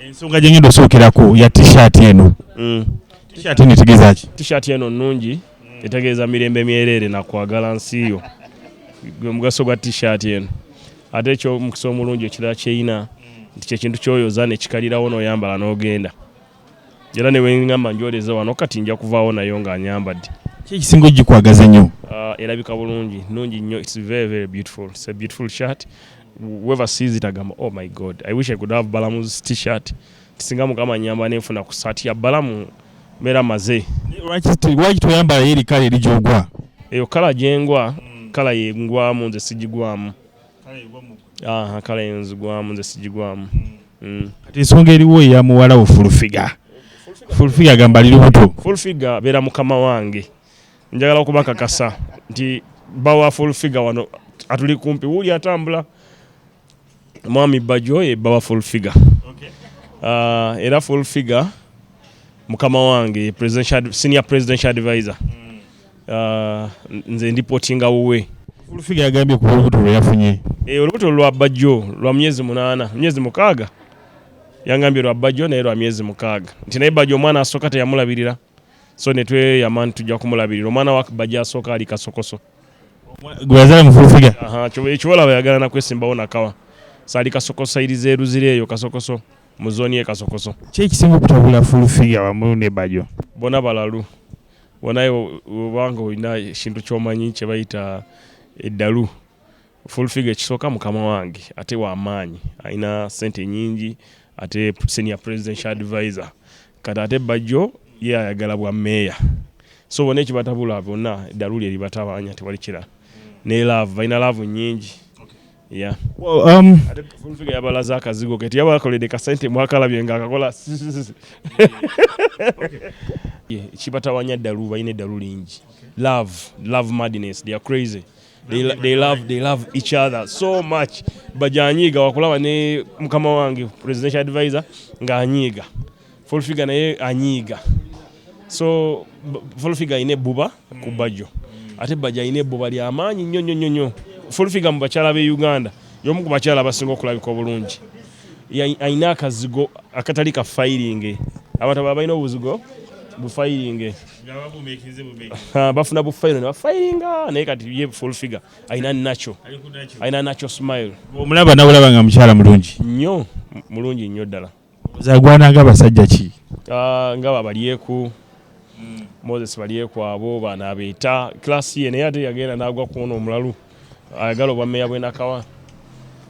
ensonga gye ngenda osookeraku ya t-shirt eno. T-shirt eno etegeeza ki? T-shirt eno nnungi etegeeza mirembe myereere na kwagala nsi yo. Gwe mugaso gwa t-shirt eno. Ate ekyo omukisa omulungi ekirala kyeyina nti kyekintu kyoyoza ne kikalirawo n'oyambala n'ogenda. Era ne weŋŋamba njoleze wano kati nja kuvaawo nayo nga nyambadde. Ki ekisinga ogikwagaza ennyo? Erabika bulungi, nnungi nnyo. It's very, very beautiful. It's a beautiful shirt. Whoever sees it agamba, oh my God, I wish I could have Balamu's t-shirt. Tisinga mukama nyamba nenfuna ku saati ya Balamu mbeera maze. Lwaki toyambala eri kala eri gy'ogwa? Eyo kala gyengwa, kala yengwamu nze sigigwamu. Kala yenzigwamu nze sigigwamu. Kati ensonga eriwo eya muwala wo Full-Figure. Full-Figure agamba liri buto. Full-Figure beera mukama wange. Njagala okubakakasa nti bawa Full-Figure wano atuli kumpi wuli atambula. Mwami Bajjo ye bawa Full-Figure. Era Full-Figure mukama wange senior presidential advisor. Nze ndipotinga wuwe. Full-Figure yagambye ku olubuto lwe yafunye. Olubuto lwa Bajjo lwa myezi 8, myezi 6. Yangambye lwa Bajjo naye lwa myezi 6. Nti naye Bajjo omwana asooka teyamulabirira. So ne tweyama tujja kumulabirira. Omwana wa Bajjo asooka ali Kasokoso. Gwe yazaala mu Full-Figure? Ekiwolaba yagala nakwesimbawo nakawa. Saali Kasokoso irizeeru zireeyo Kasokoso mu zooni ye Kasokoso. Ki ekisinga okutabula Full-Figure wamu ne Bajjo? Bonna balalu. Bonayo obanga olina ekintu ky'omanyi kye bayita eddalu. Full-Figure ekisooka mukama wange ate w'amaanyi. Alina ssente nnyingi ate senior presidential advisor. Kati ate Bajjo ye ayagala bwa mmeeya. So bonna ekibatabula bonna eddalu lye libatabanya tewali kirala. Ne love, balina love nnyingi. Yeah. Well, ate Full-Figure yabalaza akazigo kati yabakoledde kasente mwakalabye nga akakola. Kibatawanya eddalu, balina eddalu lingi. Love madness, they are crazy. They love each other so much. Bajanyiga wakulaba ne mukama wange presidential advisor nga anyiga. Full-Figure naye anyiga. So Full-Figure ine buba ku Bajjo. Ate Bajjo ine buba lya amaanyi nnyo. Full-Figure mu bakyala be Uganda y'omu ku bakyala abasinga okulabika obulungi. Ayina akazigo akatali ka firing. Abantu abalina obuzigo bu firing. Bafuna bu firing ne bafiringa naye kati ye Full-Figure ayina nacho. Ayina nacho smile. Omulaba nawulaba nga mukyala mulungi. Nnyo mulungi nnyo ddala. Zagwana nga basajja ki? Nga Balyeku. Moses Balyeku abo bana abeeta klasi ye naye ate yagenda n'agwa kuona omulalu. Ayagala obwammeeya bwe Nakawa.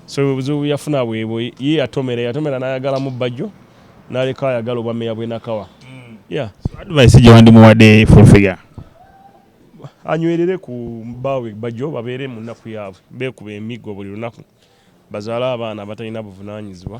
So obuzibu yafuna bwebwe ye yatomera n'ayagala mu Bajjo n'aleka ayagala obwammeeya bwe Nakawa. Yeah. So advice gye wandimuwadde Full-Figure? Anywerere ku baawe Bajjo babeere mu nnaku yaabwe. Beekuba emiggo buli lunaku. Bazaala abaana abatalina buvunaanyizibwa.